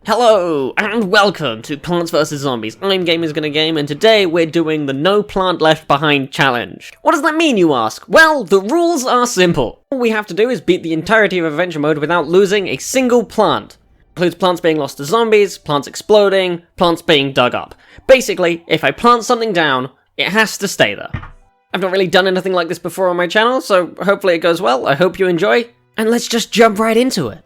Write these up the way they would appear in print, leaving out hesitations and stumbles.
Hello, and welcome to Plants vs Zombies. I'm Gamers Gonna Game, and today we're doing the No Plant Left Behind challenge. What does that mean, you ask? Well, the rules are simple. All we have to do is beat the entirety of Adventure Mode without losing a single plant. Includes plants being lost to zombies, plants exploding, plants being dug up. Basically, if I plant something down, it has to stay there. I've not really done anything like this before on my channel, so hopefully it goes well. I hope you enjoy, and let's just jump right into it.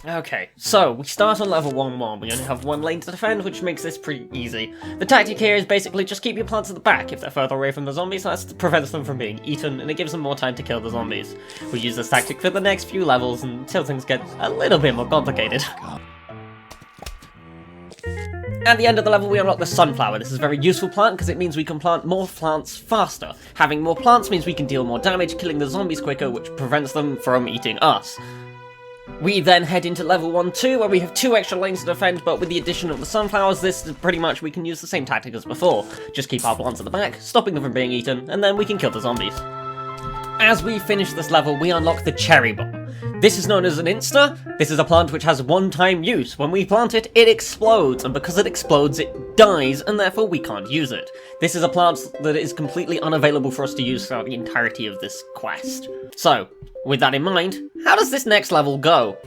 Okay, so we start on level 1-1. We only have one lane to defend, which makes this pretty easy. The tactic here is basically just keep your plants at the back. If they're further away from the zombies, that prevents them from being eaten, and it gives them more time to kill the zombies. We use this tactic for the next few levels until things get a little bit more complicated. At the end of the level, we unlock the sunflower. This is a very useful plant because it means we can plant more plants faster. Having more plants means we can deal more damage, killing the zombies quicker, which prevents them from eating us. We then head into level 1-2, where we have 2 extra lanes to defend, but with the addition of the sunflowers, this is pretty much we can use the same tactic as before. Just keep our plants at the back, stopping them from being eaten, and then we can kill the zombies. As we finish this level, we unlock the cherry bomb. This is known as an insta. This is a plant which has one-time use. When we plant it, it explodes, and because it explodes, it dies, and therefore we can't use it. This is a plant that is completely unavailable for us to use throughout the entirety of this quest. So, with that in mind, how does this next level go?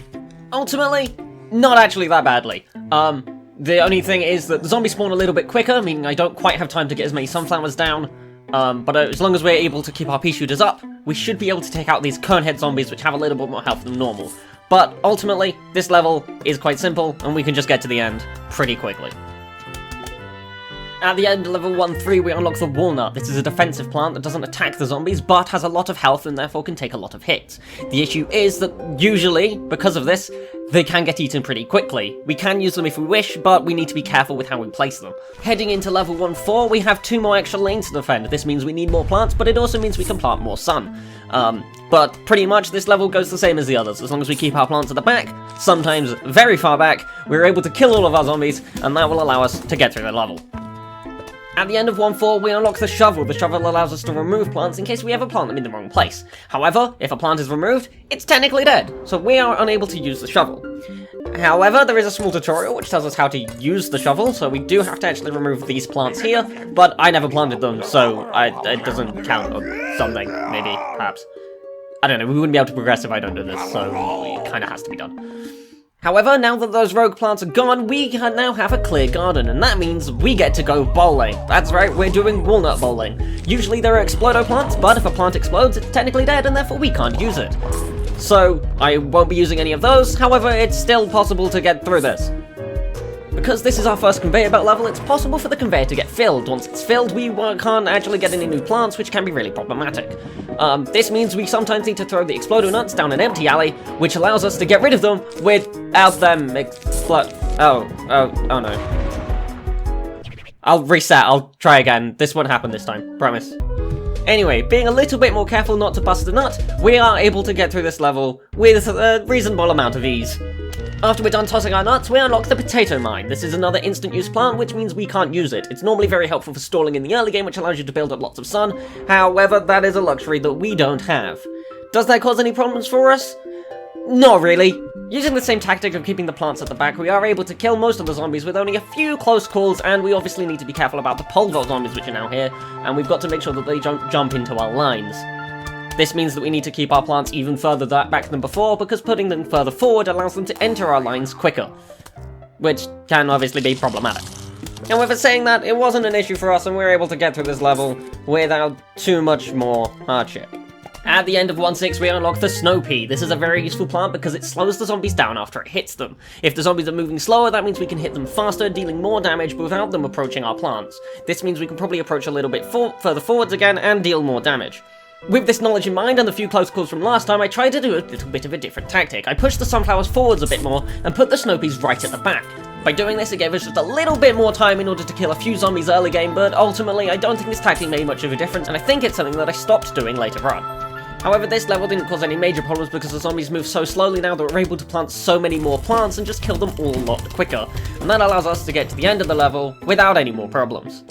Ultimately, not actually that badly. The only thing is that the zombies spawn a little bit quicker, meaning I don't quite have time to get as many sunflowers down. But as long as we're able to keep our pea shooters up, we should be able to take out these Kernel zombies, which have a little bit more health than normal. But ultimately, this level is quite simple, and we can just get to the end pretty quickly. At the end of level 1-3, we unlock the walnut. This is a defensive plant that doesn't attack the zombies, but has a lot of health and therefore can take a lot of hits. The issue is that usually, because of this, they can get eaten pretty quickly. We can use them if we wish, but we need to be careful with how we place them. Heading into level 1-4, we have 2 more extra lanes to defend. This means we need more plants, but it also means we can plant more sun. But pretty much this level goes the same as the others. As long as we keep our plants at the back, sometimes very far back, we're able to kill all of our zombies, and that will allow us to get through the level. At the end of 1-4, we unlock the shovel. The shovel allows us to remove plants in case we ever plant them in the wrong place. However, if a plant is removed, it's technically dead, so we are unable to use the shovel. However, there is a small tutorial which tells us how to use the shovel, so we do have to actually remove these plants here, but I never planted them, so it doesn't count or something, maybe, perhaps. I don't know, we wouldn't be able to progress if I don't do this, so it kinda has to be done. However, now that those rogue plants are gone, we now have a clear garden, and that means we get to go bowling. That's right, we're doing walnut bowling. Usually there are explodo plants, but if a plant explodes, it's technically dead, and therefore we can't use it. So, I won't be using any of those, however, it's still possible to get through this. Because this is our first conveyor belt level, it's possible for the conveyor to get filled. Once it's filled, we can't actually get any new plants, which can be really problematic. This means we sometimes need to throw the explodo nuts down an empty alley, which allows us to get rid of them without them explode. Oh no. I'll reset, I'll try again. This won't happen this time, promise. Anyway, being a little bit more careful not to bust a nut, we are able to get through this level with a reasonable amount of ease. After we're done tossing our nuts, we unlock the potato mine. This is another instant use plant, which means we can't use it. It's normally very helpful for stalling in the early game, which allows you to build up lots of sun. However, that is a luxury that we don't have. Does that cause any problems for us? Not really. Using the same tactic of keeping the plants at the back, we are able to kill most of the zombies with only a few close calls, and we obviously need to be careful about the pole vault zombies which are now here, and we've got to make sure that they don't jump into our lines. This means that we need to keep our plants even further back than before, because putting them further forward allows them to enter our lines quicker, which can obviously be problematic. However, saying that, it wasn't an issue for us, and we were able to get through this level without too much more hardship. At the end of 1-6, we unlock the snow pea. This is a very useful plant because it slows the zombies down after it hits them. If the zombies are moving slower, that means we can hit them faster, dealing more damage but without them approaching our plants. This means we can probably approach a little bit further forwards again and deal more damage. With this knowledge in mind and the few close calls from last time, I tried to do a little bit of a different tactic. I pushed the sunflowers forwards a bit more and put the snow peas right at the back. By doing this, it gave us just a little bit more time in order to kill a few zombies early game, but ultimately I don't think this tactic made much of a difference, and I think it's something that I stopped doing later on. However, this level didn't cause any major problems because the zombies move so slowly now that we're able to plant so many more plants and just kill them all a lot quicker, and that allows us to get to the end of the level without any more problems.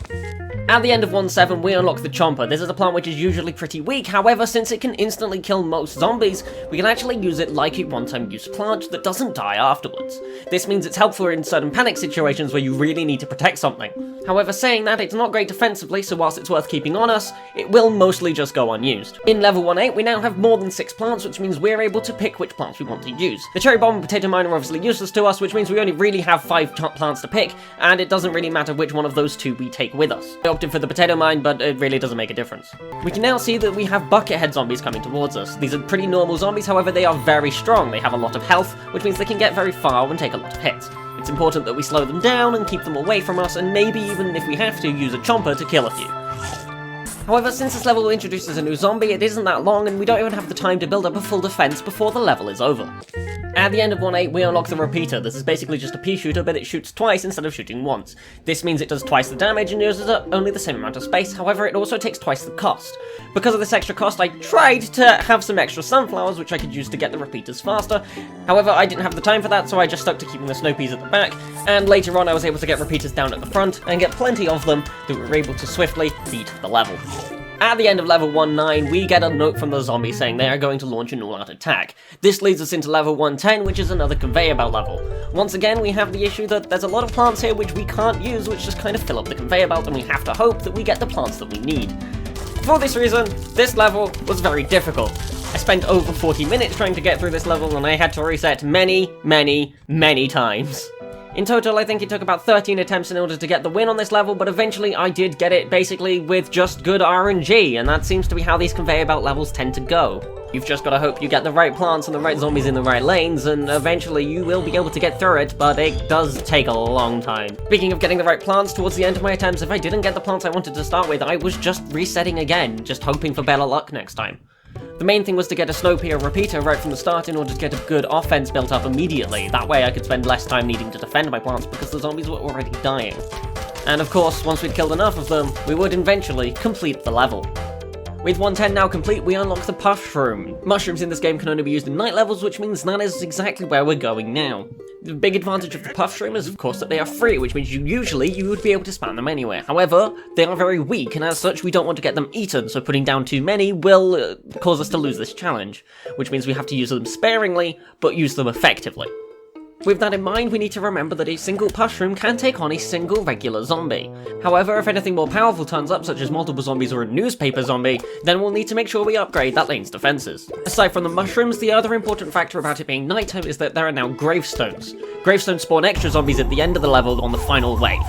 At the end of 1-7, we unlock the Chomper. This is a plant which is usually pretty weak, however, since it can instantly kill most zombies, we can actually use it like a one-time use plant that doesn't die afterwards. This means it's helpful in certain panic situations where you really need to protect something. However, saying that, it's not great defensively, so whilst it's worth keeping on us, it will mostly just go unused. In level 1-8, we now have more than 6 plants, which means we're able to pick which plants we want to use. The Cherry Bomb and Potato Mine are obviously useless to us, which means we only really have 5 plants to pick, and it doesn't really matter which one of those 2 we take with us. I opted for the Potato Mine, but it really doesn't make a difference. We can now see that we have Buckethead zombies coming towards us. These are pretty normal zombies, however they are very strong. They have a lot of health, which means they can get very far and take a lot of hits. It's important that we slow them down and keep them away from us, and maybe even if we have to, use a Chomper to kill a few. However, since this level introduces a new zombie, it isn't that long, and we don't even have the time to build up a full defense before the level is over. At the end of 1-8, we unlock the Repeater. This is basically just a pea shooter, but it shoots twice instead of shooting once. This means it does twice the damage and uses up only the same amount of space, however it also takes twice the cost. Because of this extra cost, I tried to have some extra sunflowers, which I could use to get the Repeaters faster. However, I didn't have the time for that, so I just stuck to keeping the snow peas at the back, and later on I was able to get Repeaters down at the front, and get plenty of them that were able to swiftly beat the level. At the end of level 1-9, we get a note from the zombie saying they are going to launch an all-out attack. This leads us into level 1-10, which is another conveyor belt level. Once again, we have the issue that there's a lot of plants here which we can't use, which just kind of fill up the conveyor belt, and we have to hope that we get the plants that we need. For this reason, this level was very difficult. I spent over 40 minutes trying to get through this level, and I had to reset many times. In total, I think it took about 13 attempts in order to get the win on this level, but eventually I did get it basically with just good RNG, and that seems to be how these conveyor belt levels tend to go. You've just got to hope you get the right plants and the right zombies in the right lanes, and eventually you will be able to get through it, but it does take a long time. Speaking of getting the right plants, towards the end of my attempts, if I didn't get the plants I wanted to start with, I was just resetting again, just hoping for better luck next time. The main thing was to get a snow pea repeater right from the start in order to get a good offense built up immediately. That way I could spend less time needing to defend my plants because the zombies were already dying. And of course, once we'd killed enough of them, we would eventually complete the level. With 110 now complete, we unlock the Puff Shroom. Mushrooms in this game can only be used in night levels, which means that is exactly where we're going now. The big advantage of the Puff Shroom is, of course, that they are free, which means you would be able to spam them anywhere. However, they are very weak, and as such, we don't want to get them eaten, so putting down too many will cause us to lose this challenge, which means we have to use them sparingly, but use them effectively. With that in mind, we need to remember that a single Puff Shroom can take on a single regular zombie. However, if anything more powerful turns up, such as multiple zombies or a newspaper zombie, then we'll need to make sure we upgrade that lane's defenses. Aside from the mushrooms, the other important factor about it being nighttime is that there are now gravestones. Gravestones spawn extra zombies at the end of the level on the final wave.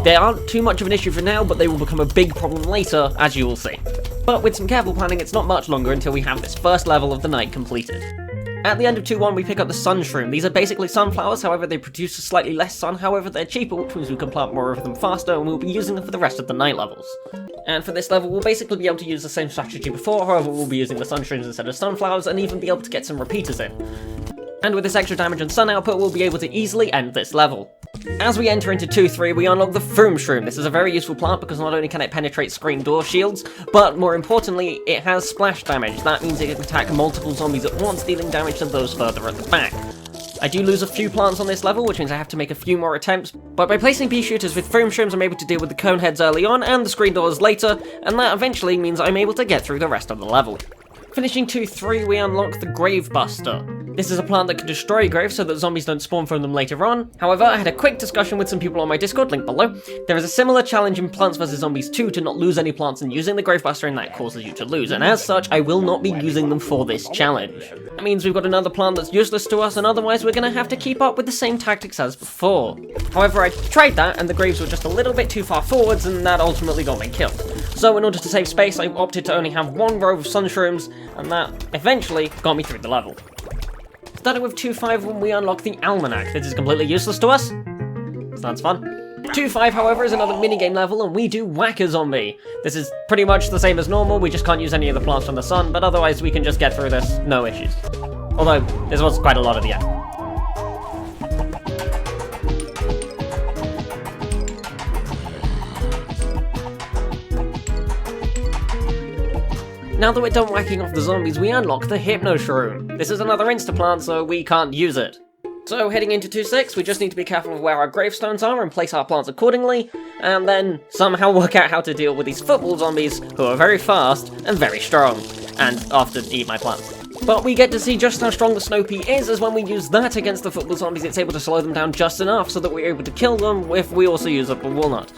They aren't too much of an issue for now, but they will become a big problem later, as you will see. But with some careful planning, it's not much longer until we have this first level of the night completed. At the end of 2-1, we pick up the Sun Shroom. These are basically sunflowers, however they produce slightly less sun, however they're cheaper, which means we can plant more of them faster, and we'll be using them for the rest of the night levels. And for this level, we'll basically be able to use the same strategy before, however we'll be using the Sun Shrooms instead of sunflowers, and even be able to get some repeaters in. And with this extra damage and sun output, we'll be able to easily end this level. As we enter into 2-3, we unlock the Froom Shroom. This is a very useful plant because not only can it penetrate screen door shields, but more importantly, it has splash damage. That means it can attack multiple zombies at once, dealing damage to those further at the back. I do lose a few plants on this level, which means I have to make a few more attempts, but by placing pea shooters with Froom Shrooms, I'm able to deal with the cone heads early on and the screen doors later, and that eventually means I'm able to get through the rest of the level. Finishing 2-3, we unlock the Grave Buster. This is a plant that can destroy graves so that zombies don't spawn from them later on. However, I had a quick discussion with some people on my Discord, link below. There is a similar challenge in Plants vs Zombies 2 to not lose any plants, and using the Grave Buster in that causes you to lose, and as such, I will not be using them for this challenge. That means we've got another plant that's useless to us, and otherwise we're going to have to keep up with the same tactics as before. However, I tried that, and the graves were just a little bit too far forwards, and that ultimately got me killed. So in order to save space, I opted to only have one row of Sun Shrooms, and that eventually got me through the level. Starting with 2-5 when we unlock the Almanac. This is completely useless to us, so that's fun. 2-5, however, is another minigame level, and we do Whack a Zombie. This is pretty much the same as normal, we just can't use any of the plants from the sun, but otherwise we can just get through this, no issues. Although, this was quite a lot at the end. Now that we're done whacking off the zombies, we unlock the Hypno Shroom. This is another insta-plant, so we can't use it. So heading into 2.6, we just need to be careful of where our gravestones are and place our plants accordingly, and then somehow work out how to deal with these football zombies who are very fast and very strong, and often eat my plants. But we get to see just how strong the Snow Pea is, as when we use that against the football zombies, it's able to slow them down just enough so that we're able to kill them if we also use up a walnut.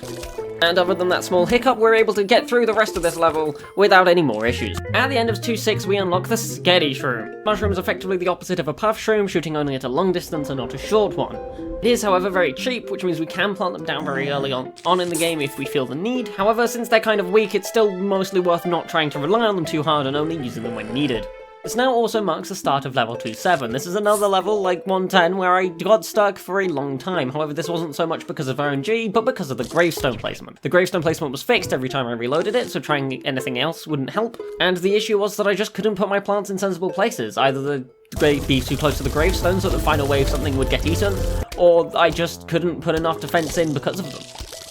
And other than that small hiccup, we're able to get through the rest of this level without any more issues. At the end of 2.6, we unlock the Sketty Shroom. Mushroom is effectively the opposite of a puff shroom, shooting only at a long distance and not a short one. It is, however, very cheap, which means we can plant them down very early on in the game if we feel the need. However, since they're kind of weak, it's still mostly worth not trying to rely on them too hard and only using them when needed. This now also marks the start of level 2.7. This is another level, like 1.10, where I got stuck for a long time. However, this wasn't so much because of RNG, but because of the gravestone placement. The gravestone placement was fixed every time I reloaded it, so trying anything else wouldn't help. And the issue was that I just couldn't put my plants in sensible places. Either they'd be too close to the gravestone so that the final wave something would get eaten, or I just couldn't put enough defense in because of them.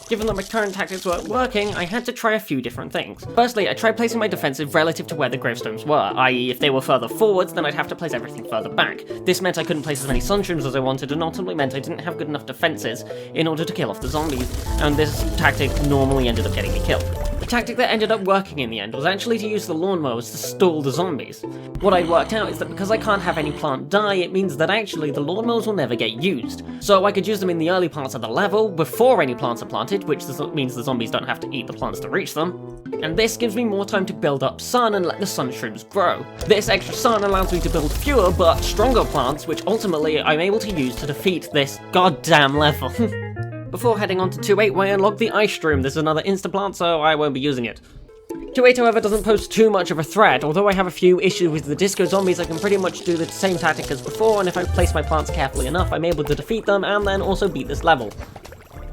Given that my current tactics weren't working, I had to try a few different things. Firstly, I tried placing my defensive relative to where the gravestones were, i.e. if they were further forwards, then I'd have to place everything further back. This meant I couldn't place as many sunshrooms as I wanted, and ultimately meant I didn't have good enough defenses in order to kill off the zombies, and this tactic normally ended up getting me killed. The tactic that ended up working in the end was actually to use the lawnmowers to stall the zombies. What I'd worked out is that because I can't have any plant die, it means that actually the lawnmowers will never get used. So I could use them in the early parts of the level, before any plants are planted, which means the zombies don't have to eat the plants to reach them. And this gives me more time to build up sun and let the sun shrooms grow. This extra sun allows me to build fewer but stronger plants, which ultimately I'm able to use to defeat this goddamn level. Before heading on to 2.8, we unlock the Ice Shroom. This is another insta-plant, so I won't be using it. 2.8, however, doesn't pose too much of a threat. Although I have a few issues with the disco zombies, I can pretty much do the same tactic as before, and if I place my plants carefully enough, I'm able to defeat them and then also beat this level.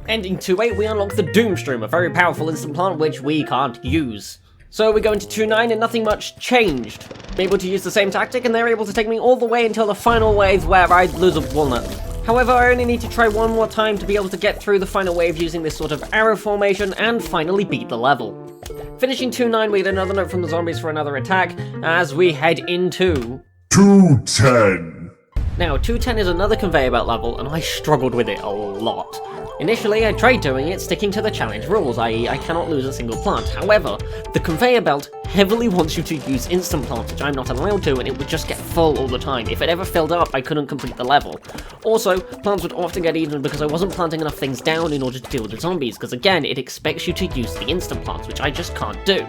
Ending 2.8, we unlock the Doom Shroom, a very powerful instant plant which we can't use. So we go into 2.9 and nothing much changed. I'm able to use the same tactic, and they're able to take me all the way until the final wave where I lose a walnut. However, I only need to try one more time to be able to get through the final wave using this sort of arrow formation and finally beat the level. Finishing 2.9, we get another note from the zombies for another attack as we head into 2.10. Now, 2.10 is another conveyor belt level, and I struggled with it a lot. Initially, I tried doing it sticking to the challenge rules, i.e. I cannot lose a single plant. However, the conveyor belt heavily wants you to use instant plants, which I'm not allowed to, and it would just get full all the time. If it ever filled up, I couldn't complete the level. Also, plants would often get eaten because I wasn't planting enough things down in order to deal with the zombies, because again, it expects you to use the instant plants, which I just can't do.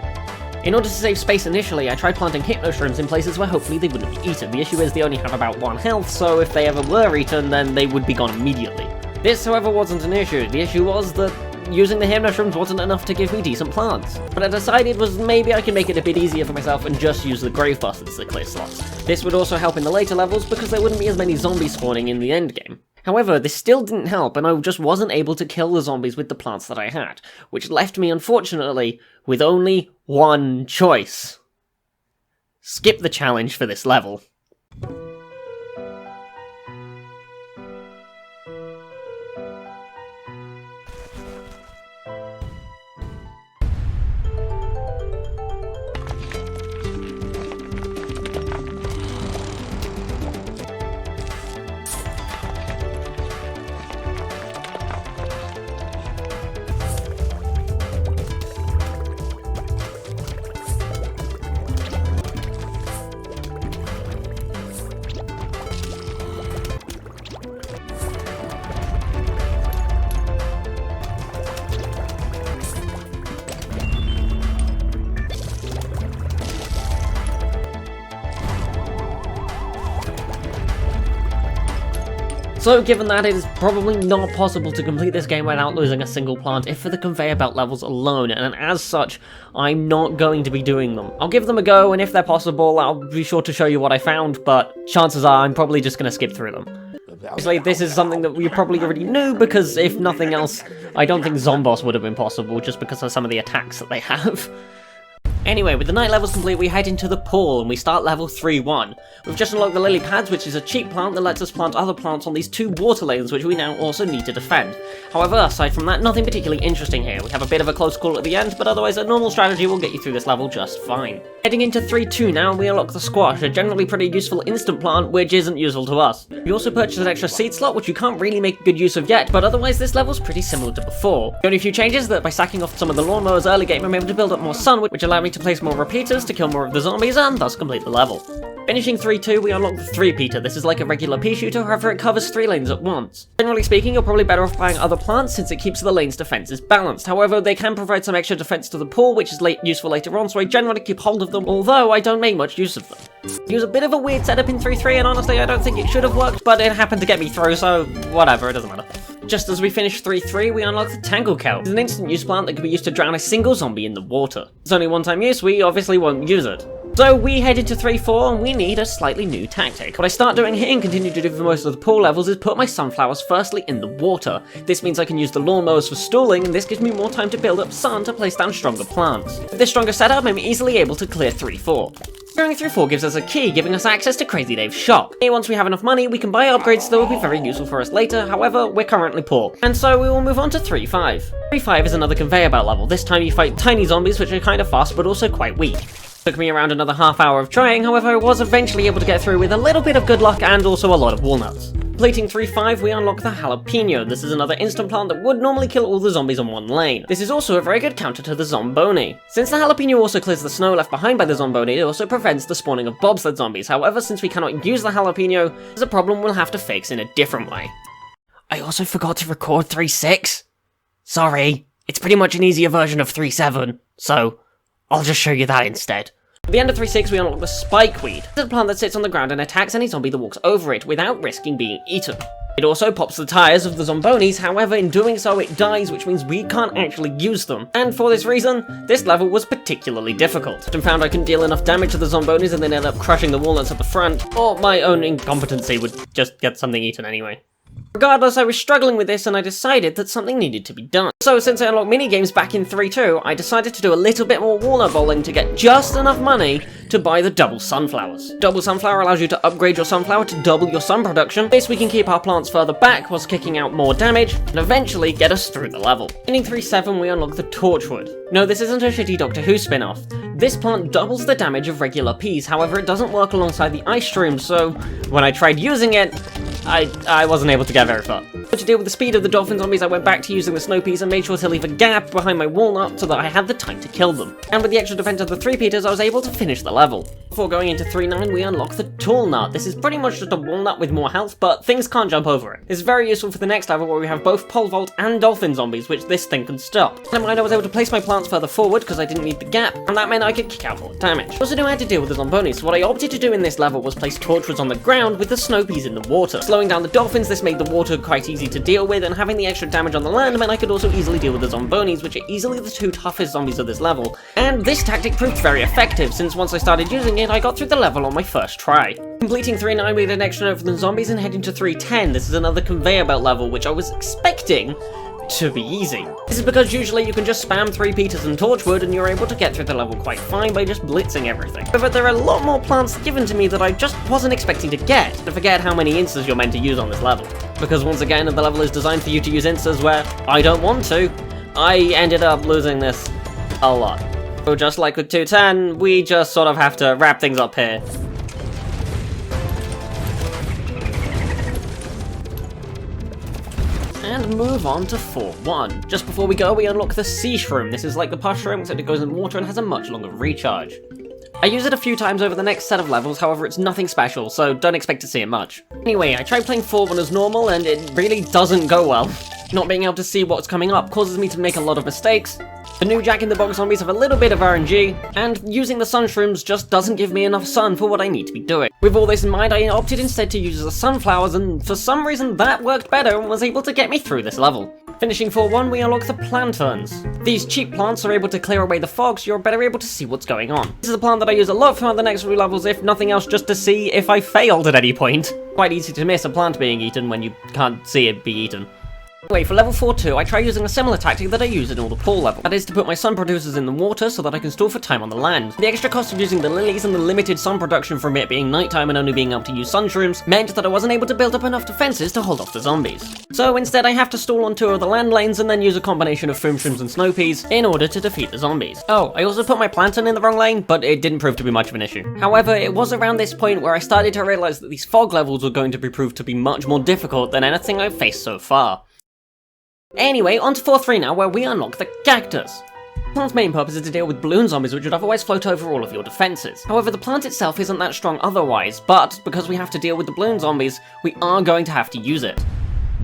In order to save space initially, I tried planting hypno shrooms in places where hopefully they wouldn't be eaten. The issue is they only have about 1 health, so if they ever were eaten, then they would be gone immediately. This, however, wasn't an issue. The issue was that using the hypno shrooms wasn't enough to give me decent plants. What I decided was maybe I could make it a bit easier for myself and just use the grave busters to clear slots. This would also help in the later levels because there wouldn't be as many zombies spawning in the endgame. However, this still didn't help, and I just wasn't able to kill the zombies with the plants that I had, which left me, unfortunately, with only one choice. Skip the challenge for this level. So given that, it is probably not possible to complete this game without losing a single plant, if for the conveyor belt levels alone, and as such, I'm not going to be doing them. I'll give them a go, and if they're possible, I'll be sure to show you what I found, but chances are I'm probably just going to skip through them. Obviously, this is something that we probably already knew, because if nothing else, I don't think Zomboss would have been possible, just because of some of the attacks that they have. Anyway, with the night levels complete, we head into the pool and we start level 3-1. We've just unlocked the lily pads, which is a cheap plant that lets us plant other plants on these 2 water lanes, which we now also need to defend. However, aside from that, nothing particularly interesting here. We have a bit of a close call at the end, but otherwise a normal strategy will get you through this level just fine. Heading into 3-2 now, we unlock the squash, a generally pretty useful instant plant, which isn't useful to us. We also purchased an extra seed slot, which you can't really make good use of yet, but otherwise this level's pretty similar to before. The only few changes is that by sacking off some of the lawnmowers early game, I'm able to build up more sun, which allowed me to place more repeaters to kill more of the zombies and thus complete the level. Finishing 3-2, we unlock the 3-peater. This is like a regular pea shooter, however it covers 3 lanes at once. Generally speaking, you're probably better off buying other plants since it keeps the lane's defenses balanced. However, they can provide some extra defense to the pool, which is useful later on, so I generally keep hold of them, although I don't make much use of them. Use a bit of a weird setup in 3-3, and honestly I don't think it should have worked, but it happened to get me through, so whatever, it doesn't matter. Just as we finish 3-3, we unlock the Tangle Cow. It's an instant use plant that can be used to drown a single zombie in the water. It's only one time use, we obviously won't use it. So we head into 3-4 and we need a slightly new tactic. What I start doing here and continue to do for most of the pool levels is put my sunflowers firstly in the water. This means I can use the lawnmowers for stalling, and this gives me more time to build up sun to place down stronger plants. With this stronger setup, I'm easily able to clear 3-4. Going through 4 gives us a key, giving us access to Crazy Dave's shop. Here, once we have enough money, we can buy upgrades that will be very useful for us later, however, we're currently poor. And so we will move on to 3-5. 3-5 is another conveyor belt level. This time you fight tiny zombies which are kind of fast but also quite weak. Took me around another half hour of trying, however I was eventually able to get through with a little bit of good luck and also a lot of walnuts. Completing 3-5, we unlock the Jalapeno. This is another instant plant that would normally kill all the zombies on one lane. This is also a very good counter to the Zomboni. Since the Jalapeno also clears the snow left behind by the Zomboni, it also prevents the spawning of bobsled zombies. However, since we cannot use the Jalapeno, there's a problem we'll have to fix in a different way. I also forgot to record 3-6. Sorry, it's pretty much an easier version of 3-7, so I'll just show you that instead. At the end of 3-6, we unlock the Spikeweed. It's a plant that sits on the ground and attacks any zombie that walks over it without risking being eaten. It also pops the tires of the Zombonis, however in doing so it dies, which means we can't actually use them. And for this reason, this level was particularly difficult. I found I couldn't deal enough damage to the Zombonis and then end up crushing the walnuts at the front, or my own incompetency would just get something eaten anyway. Regardless, I was struggling with this and I decided that something needed to be done. So since I unlocked Minigames back in 3-2, I decided to do a little bit more Walnut Bowling to get just enough money to buy the double sunflowers. Double sunflower allows you to upgrade your sunflower to double your sun production. This we can keep our plants further back whilst kicking out more damage, and eventually get us through the level. Ending 3-7, we unlock the Torchwood. No, this isn't a shitty Doctor Who spin-off. This plant doubles the damage of regular peas, however it doesn't work alongside the ice shroom, so when I tried using it, I wasn't able to get very far. To deal with the speed of the dolphin zombies, I went back to using the snow peas and made sure to leave a gap behind my walnut so that I had the time to kill them. And with the extra defense of the 3-peters, I was able to finish the level. Before going into 3-9, we unlock the Tall Nut. This is pretty much just a walnut with more health, but things can't jump over it. It's very useful for the next level where we have both pole vault and dolphin zombies, which this thing can stop. And I was able to place my plants further forward because I didn't need the gap, and that meant I could kick out more damage. I also knew I had to deal with the Zombonis, so what I opted to do in this level was place Torchwoods on the ground with the snow peas in the water. Slowing down the dolphins, this made the water quite easy to deal with, and having the extra damage on the land meant I could also easily deal with the Zombonis, which are easily the 2 toughest zombies of this level. And this tactic proved very effective, since once I started using it, I got through the level on my first try. Completing 3-9, we get an extra note for the zombies and head into 3-10. This is another conveyor belt level, which I was expecting to be easy. This is because usually you can just spam 3-peters and Torchwood and you're able to get through the level quite fine by just blitzing everything. However, there are a lot more plants given to me that I just wasn't expecting to get. I forget how many instas you're meant to use on this level. Because once again, the level is designed for you to use instas where I don't want to. I ended up losing this a lot. So just like with 210, we just sort of have to wrap things up here. And move on to 4-1. Just before we go, we unlock the Sea Shroom. This is like the Push Shroom, except it goes in water and has a much longer recharge. I use it a few times over the next set of levels, however it's nothing special, so don't expect to see it much. Anyway, I tried playing 4-1 as normal, and it really doesn't go well. Not being able to see what's coming up causes me to make a lot of mistakes. The new Jack-in-the-Box zombies have a little bit of RNG, and using the sun shrooms just doesn't give me enough sun for what I need to be doing. With all this in mind, I opted instead to use the sunflowers, and for some reason that worked better and was able to get me through this level. Finishing 4-1, we unlock the Planterns. These cheap plants are able to clear away the fog, so you're better able to see what's going on. This is a plant that I use a lot throughout the next few levels, if nothing else just to see if I failed at any point. Quite easy to miss a plant being eaten when you can't see it be eaten. Anyway, for level 4-2, I try using a similar tactic that I use in all the pool level. That is to put my sun producers in the water so that I can store for time on the land. The extra cost of using the lilies and the limited sun production from it being nighttime and only being able to use sun shrooms meant that I wasn't able to build up enough defenses to hold off the zombies. So instead I have to stall on 2 of the land lanes and then use a combination of foam shrooms and snow peas in order to defeat the zombies. Oh, I also put my plantain in the wrong lane, but it didn't prove to be much of an issue. However, it was around this point where I started to realise that these fog levels were going to be proved to be much more difficult than anything I've faced so far. Anyway, on to 4-3 now, where we unlock the cactus. The plant's main purpose is to deal with balloon zombies which would otherwise float over all of your defences. However, the plant itself isn't that strong otherwise, but because we have to deal with the balloon zombies, we are going to have to use it.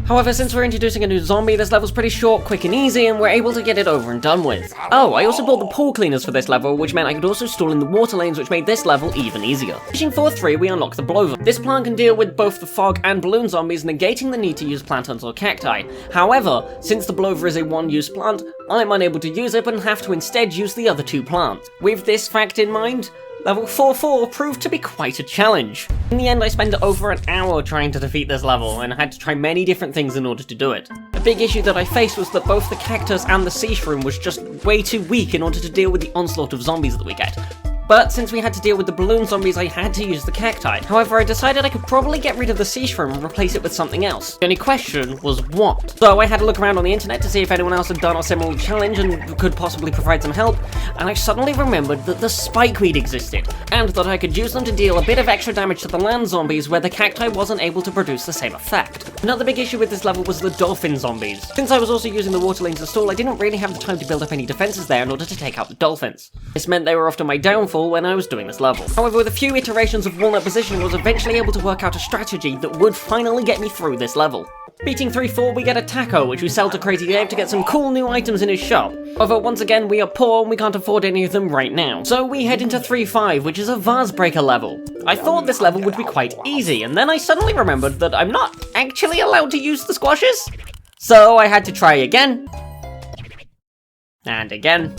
However, since we're introducing a new zombie, this level's pretty short, quick and easy, and we're able to get it over and done with. Oh, I also bought the pool cleaners for this level, which meant I could also stall in the water lanes, which made this level even easier. Finishing 4-3, we unlock the blower. This plant can deal with both the fog and balloon zombies, negating the need to use plantains or cacti. However, since the blower is a one-use plant, I'm unable to use it and have to instead use the other 2 plants. With this fact in mind, level 4-4 proved to be quite a challenge. In the end, I spent over an hour trying to defeat this level, and had to try many different things in order to do it. A big issue that I faced was that both the cactus and the sea shroom was just way too weak in order to deal with the onslaught of zombies that we get. But since we had to deal with the balloon zombies, I had to use the cacti. However, I decided I could probably get rid of the sea shroom and replace it with something else. The only question was what? So I had to look around on the internet to see if anyone else had done a similar challenge and could possibly provide some help, and I suddenly remembered that the spikeweed existed, and that I could use them to deal a bit of extra damage to the land zombies where the cacti wasn't able to produce the same effect. Another big issue with this level was the dolphin zombies. Since I was also using the water lanes to stall, I didn't really have the time to build up any defenses there in order to take out the dolphins. This meant they were often my downfall when I was doing this level. However, with a few iterations of walnut positioning, I was eventually able to work out a strategy that would finally get me through this level. Beating 3-4, we get a taco, which we sell to Crazy Dave to get some cool new items in his shop. However, once again, we are poor and we can't afford any of them right now. So we head into 3-5, which is a vase breaker level. I thought this level would be quite easy, and then I suddenly remembered that I'm not actually allowed to use the squashes. So I had to try again. And again.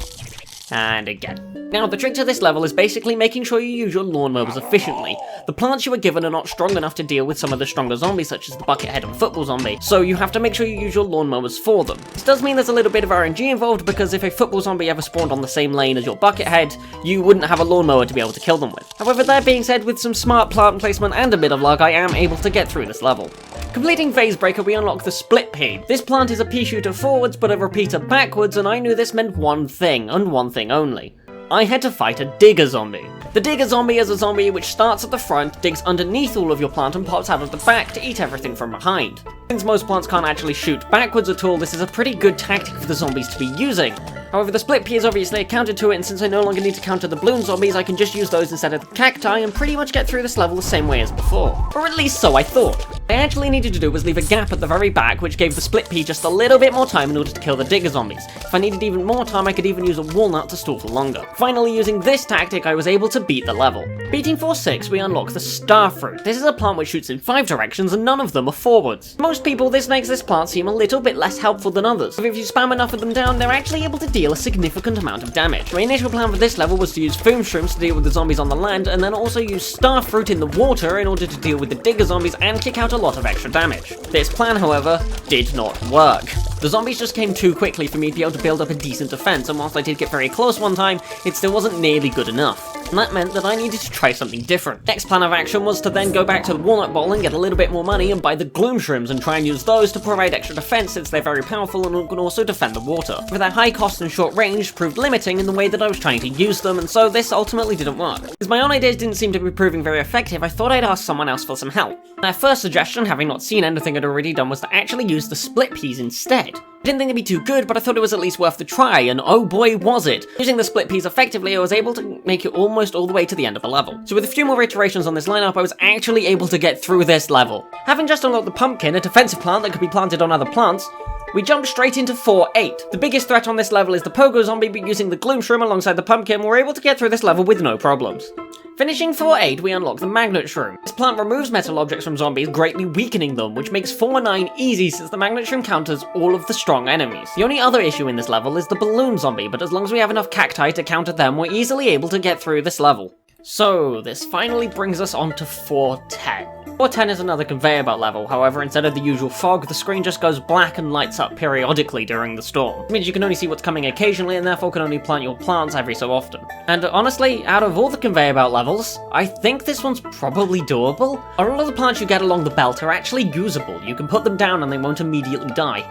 And again. Now, the trick to this level is basically making sure you use your lawn mowers efficiently. The plants you were given are not strong enough to deal with some of the stronger zombies, such as the buckethead and football zombie, so you have to make sure you use your lawn mowers for them. This does mean there's a little bit of RNG involved, because if a football zombie ever spawned on the same lane as your buckethead, you wouldn't have a lawnmower to be able to kill them with. However, that being said, with some smart plant placement and a bit of luck, I am able to get through this level. Completing Phase Breaker, we unlock the Split Pea. This plant is a pea shooter forwards, but a repeater backwards, and I knew this meant one thing, and one thing only. I had to fight a digger zombie. The digger zombie is a zombie which starts at the front, digs underneath all of your plant, and pops out of the back to eat everything from behind. Since most plants can't actually shoot backwards at all, this is a pretty good tactic for the zombies to be using. However, the split pea is obviously a counter to it, and since I no longer need to counter the balloon zombies, I can just use those instead of the cacti and pretty much get through this level the same way as before. Or at least so I thought. What I actually needed to do was leave a gap at the very back, which gave the split pea just a little bit more time in order to kill the digger zombies. If I needed even more time, I could even use a walnut to stall for longer. Finally, using this tactic, I was able to beat the level. Beating 4-6, we unlock the starfruit. This is a plant which shoots in 5 directions, and none of them are forwards. Most people, this makes this plant seem a little bit less helpful than others, but if you spam enough of them down, they're actually able to deal a significant amount of damage. My initial plan for this level was to use foam shrooms to deal with the zombies on the land, and then also use starfruit in the water in order to deal with the digger zombies and kick out a lot of extra damage. This plan, however, did not work. The zombies just came too quickly for me to be able to build up a decent defense, and whilst I did get very close one time, it still wasn't nearly good enough. And that meant that I needed to try something different. Next plan of action was to then go back to the Walnut Bowling, get a little bit more money, and buy the Gloom shrooms and try and use those to provide extra defense since they're very powerful and can also defend the water. But their high cost and short range proved limiting in the way that I was trying to use them, and so this ultimately didn't work. As my own ideas didn't seem to be proving very effective, I thought I'd ask someone else for some help. Their first suggestion, having not seen anything I'd already done, was to actually use the split peas instead. I didn't think it'd be too good, but I thought it was at least worth the try, and oh boy was it! Using the split peas effectively, I was able to make it almost all the way to the end of the level. So with a few more iterations on this lineup, I was actually able to get through this level. Having just unlocked the pumpkin, a defensive plant that could be planted on other plants, we jump straight into 4-8. The biggest threat on this level is the pogo zombie, but using the gloom shroom alongside the pumpkin, we're able to get through this level with no problems. Finishing 4-8, we unlock the magnet shroom. This plant removes metal objects from zombies, greatly weakening them, which makes 4-9 easy since the magnet shroom counters all of the strong enemies. The only other issue in this level is the balloon zombie, but as long as we have enough cacti to counter them, we're easily able to get through this level. So, this finally brings us on to 410. 410 is another conveyor belt level, however, instead of the usual fog, the screen just goes black and lights up periodically during the storm. It means you can only see what's coming occasionally and therefore can only plant your plants every so often. And honestly, out of all the conveyor belt levels, I think this one's probably doable. A lot of the plants you get along the belt are actually usable. You can put them down and they won't immediately die.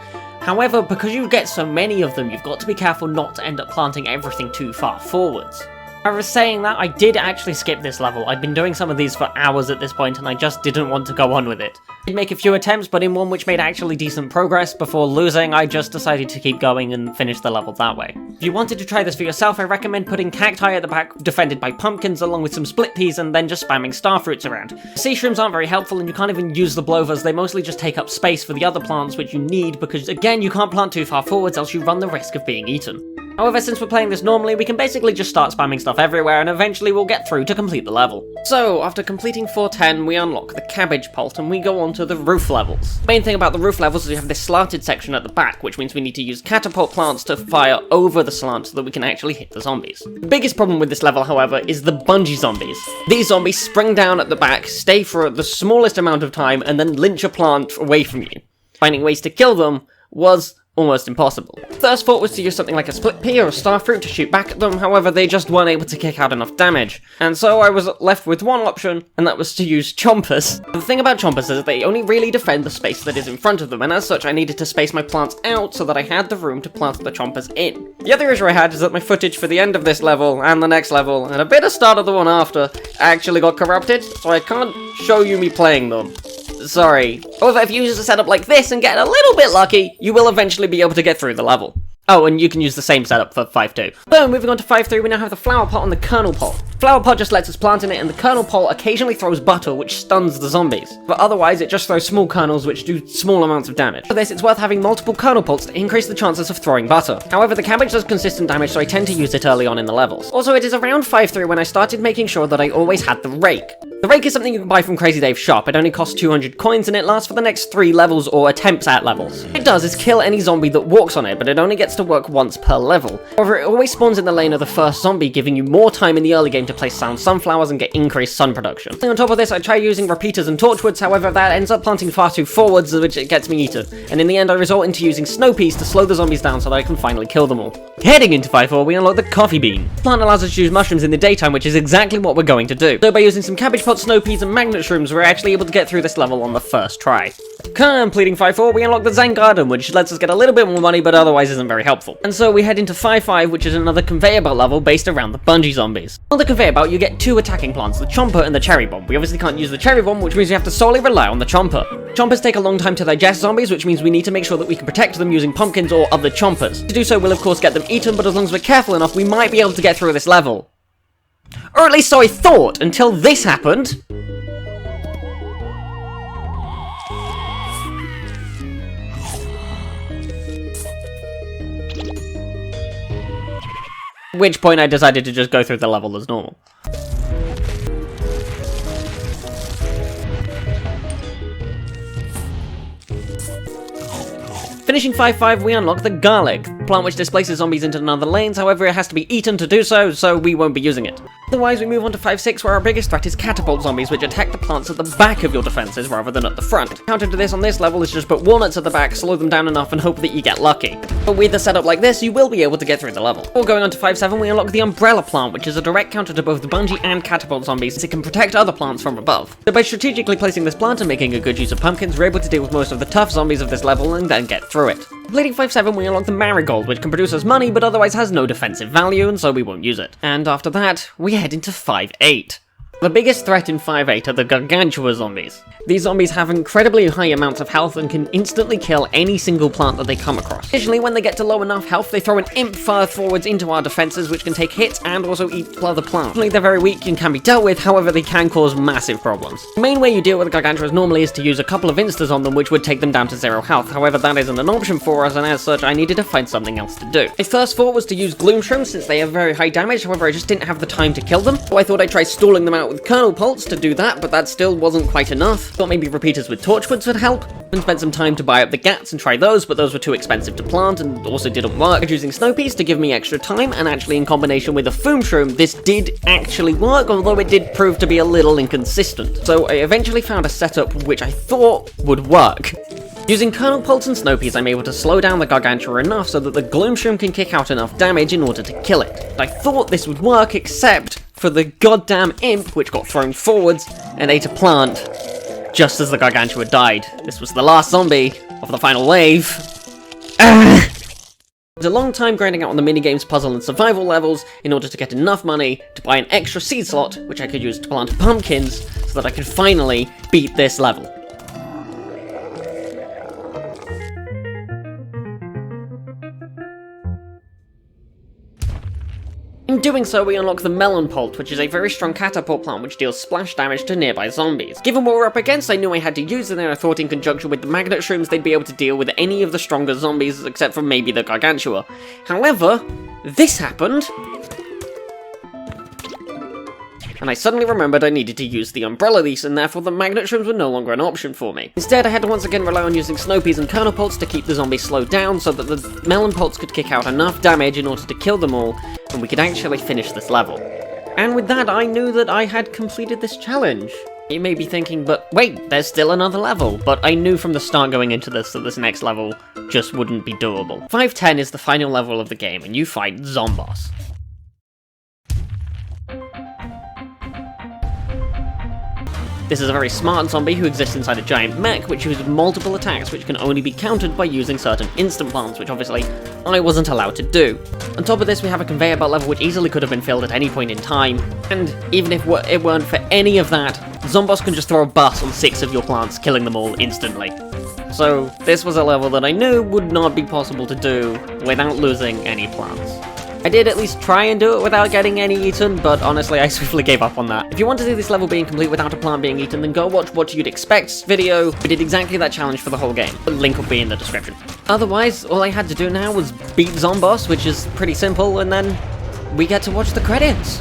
However, because you get so many of them, you've got to be careful not to end up planting everything too far forwards. However, saying that, I did actually skip this level. I'd been doing some of these for hours at this point, and I just didn't want to go on with it. I did make a few attempts, but in one which made actually decent progress. Before losing, I just decided to keep going and finish the level that way. If you wanted to try this for yourself, I recommend putting cacti at the back, defended by pumpkins, along with some split peas, and then just spamming starfruits around. Sea shrooms aren't very helpful, and you can't even use the blowers. They mostly just take up space for the other plants, which you need, because again, you can't plant too far forwards, else you run the risk of being eaten. However, since we're playing this normally, we can basically just start spamming stuff everywhere, and eventually we'll get through to complete the level. So, after completing 410, we unlock the cabbage pult, and we go on to the roof levels. The main thing about the roof levels is you have this slanted section at the back, which means we need to use catapult plants to fire over the slant so that we can actually hit the zombies. The biggest problem with this level, however, is the bungee zombies. These zombies spring down at the back, stay for the smallest amount of time, and then lynch a plant away from you. Finding ways to kill them was almost impossible. First thought was to use something like a split pea or a starfruit to shoot back at them, however they just weren't able to kick out enough damage. And so I was left with one option, and that was to use chompers. The thing about chompers is they only really defend the space that is in front of them, and as such I needed to space my plants out so that I had the room to plant the chompers in. The other issue I had is that my footage for the end of this level, and the next level, and a bit of start of the one after, actually got corrupted, so I can't show you me playing them. Sorry. However, if you use a setup like this and get a little bit lucky, you will eventually be able to get through the level. Oh, and you can use the same setup for 5.2. So, moving on to 5.3, we now have the flower pot and the kernel pot. Flower pot just lets us plant in it, and the kernel pot occasionally throws butter, which stuns the zombies. But otherwise, it just throws small kernels, which do small amounts of damage. For this, it's worth having multiple kernel pots to increase the chances of throwing butter. However, the cabbage does consistent damage, so I tend to use it early on in the levels. Also, it is around 5.3 when I started making sure that I always had the rake. The rake is something you can buy from Crazy Dave's shop. It only costs 200 coins, and it lasts for the next 3 levels, or attempts at levels. What it does is kill any zombie that walks on it, but it only gets to work once per level. However, it always spawns in the lane of the first zombie, giving you more time in the early game to place sound sunflowers and get increased sun production. On top of this, I try using repeaters and torchwoods, however that ends up planting far too forwards, which it gets me eaten. And in the end, I resort into using snow peas to slow the zombies down so that I can finally kill them all. Heading into 5.4, we unlock the coffee bean. The plant allows us to use mushrooms in the daytime, which is exactly what we're going to do. So by using some cabbage pot, snow peas, and magnet shrooms, we're actually able to get through this level on the first try. Completing 5.4, we unlock the Zen Garden, which lets us get a little bit more money, but otherwise isn't very helpful. And so we head into 5.5, which is another conveyor belt level based around the bungee zombies. On the conveyor belt, you get 2 attacking plants, the chomper and the cherry bomb. We obviously can't use the cherry bomb, which means we have to solely rely on the chomper. Chompers take a long time to digest zombies, which means we need to make sure that we can protect them using pumpkins or other chompers. To do so, we'll of course get them eaten, but as long as we're careful enough, we might be able to get through this level. Or at least so I thought, until this happened. At which point I decided to just go through the level as normal. Finishing 5.5, we unlock the garlic, a plant which displaces zombies into another lanes, however it has to be eaten to do so, so we won't be using it. Otherwise, we move on to 5.6, where our biggest threat is catapult zombies, which attack the plants at the back of your defenses rather than at the front. Counter to this on this level is just put walnuts at the back, slow them down enough, and hope that you get lucky. But with a setup like this, you will be able to get through the level. Before going on to 5.7, we unlock the umbrella plant, which is a direct counter to both the bungee and catapult zombies, since it can protect other plants from above. So by strategically placing this plant and making a good use of pumpkins, we're able to deal with most of the tough zombies of this level and then get through it. Completing 5.7, we unlock the marigold, which can produce us money, but otherwise has no defensive value, and so we won't use it. And after that, we head into 5.8. The biggest threat in 5.8 are the Gargantuar zombies. These zombies have incredibly high amounts of health and can instantly kill any single plant that they come across. Additionally, when they get to low enough health, they throw an imp far forwards into our defenses, which can take hits and also eat other plants. Additionally, they're very weak and can be dealt with, however they can cause massive problems. The main way you deal with the Gargantuars normally is to use a couple of instas on them, which would take them down to 0 health. However, that isn't an option for us, and as such, I needed to find something else to do. My first thought was to use Gloom Shroom, since they have very high damage, however I just didn't have the time to kill them. So I thought I'd try stalling them out with Kernel Pults to do that, but that still wasn't quite enough. Thought maybe repeaters with torchwoods would help, and spent some time to buy up the gats and try those, but those were too expensive to plant and also didn't work. Using snow peas to give me extra time, and actually in combination with a foam shroom, this did actually work, although it did prove to be a little inconsistent. So I eventually found a setup which I thought would work. Using Kernel, Pult, and snow peas, I'm able to slow down the Gargantua enough so that the Gloom shroom can kick out enough damage in order to kill it. I thought this would work, except for the goddamn imp, which got thrown forwards and ate a plant just as the Gargantua died. This was the last zombie of the final wave. It was a long time grinding out on the minigames, puzzle, and survival levels in order to get enough money to buy an extra seed slot, which I could use to plant pumpkins so that I could finally beat this level. In doing so, we unlock the Melon Pult, which is a very strong catapult plant which deals splash damage to nearby zombies. Given what we're up against, I knew I had to use it, and I thought in conjunction with the magnet shrooms they'd be able to deal with any of the stronger zombies, except for maybe the Gargantua. However, this happened, and I suddenly remembered I needed to use the umbrella leash, and therefore the magnet shrooms were no longer an option for me. Instead, I had to once again rely on using snow peas and kernel pults to keep the zombies slowed down so that the melon pults could kick out enough damage in order to kill them all, and we could actually finish this level. And with that, I knew that I had completed this challenge. You may be thinking, but wait, there's still another level. But I knew from the start going into this that this next level just wouldn't be doable. 510 is the final level of the game, and you fight Zomboss. This is a very smart zombie who exists inside a giant mech, which uses multiple attacks which can only be countered by using certain instant plants, which obviously I wasn't allowed to do. On top of this, we have a conveyor belt level which easily could have been filled at any point in time, and even if it weren't for any of that, Zomboss can just throw a bus on 6 of your plants, killing them all instantly. So this was a level that I knew would not be possible to do without losing any plants. I did at least try and do it without getting any eaten, but honestly I swiftly gave up on that. If you want to see this level being complete without a plant being eaten, then go watch What You'd Expect's video. We did exactly that challenge for the whole game. The link will be in the description. Otherwise, all I had to do now was beat Zomboss, which is pretty simple, and then we get to watch the credits.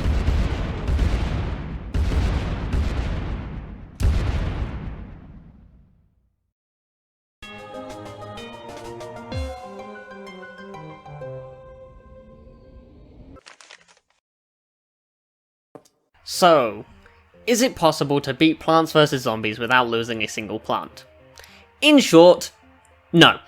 So, is it possible to beat Plants vs. Zombies without losing a single plant? In short, no.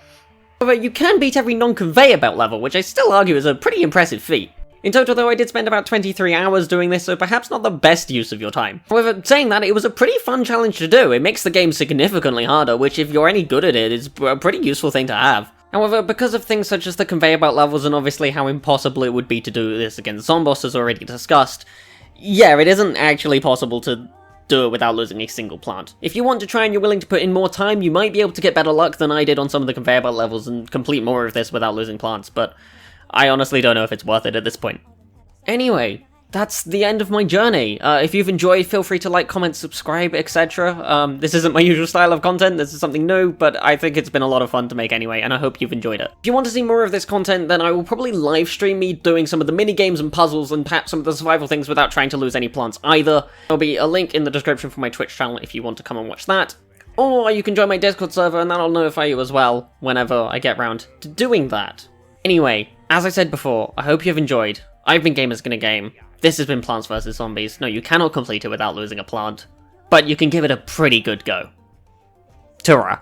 However, you can beat every non-conveyor belt level, which I still argue is a pretty impressive feat. In total though, I did spend about 23 hours doing this, so perhaps not the best use of your time. However, saying that, it was a pretty fun challenge to do. It makes the game significantly harder, which if you're any good at it, is a pretty useful thing to have. However, because of things such as the conveyor belt levels and obviously how impossible it would be to do this against Zomboss as already discussed, yeah, it isn't actually possible to do it without losing a single plant. If you want to try and you're willing to put in more time, you might be able to get better luck than I did on some of the conveyor belt levels and complete more of this without losing plants, but I honestly don't know if it's worth it at this point. Anyway, that's the end of my journey. If you've enjoyed, feel free to like, comment, subscribe, etc. This isn't my usual style of content, this is something new, but I think it's been a lot of fun to make anyway, and I hope you've enjoyed it. If you want to see more of this content, then I will probably live stream me doing some of the mini-games and puzzles and perhaps some of the survival things without trying to lose any plants either. There'll be a link in the description for my Twitch channel if you want to come and watch that. Or you can join my Discord server and that'll notify you as well whenever I get round to doing that. Anyway, as I said before, I hope you've enjoyed. I've been Gamers Gonna Game. This has been Plants vs. Zombies. No, you cannot complete it without losing a plant, but you can give it a pretty good go. Ta-ra.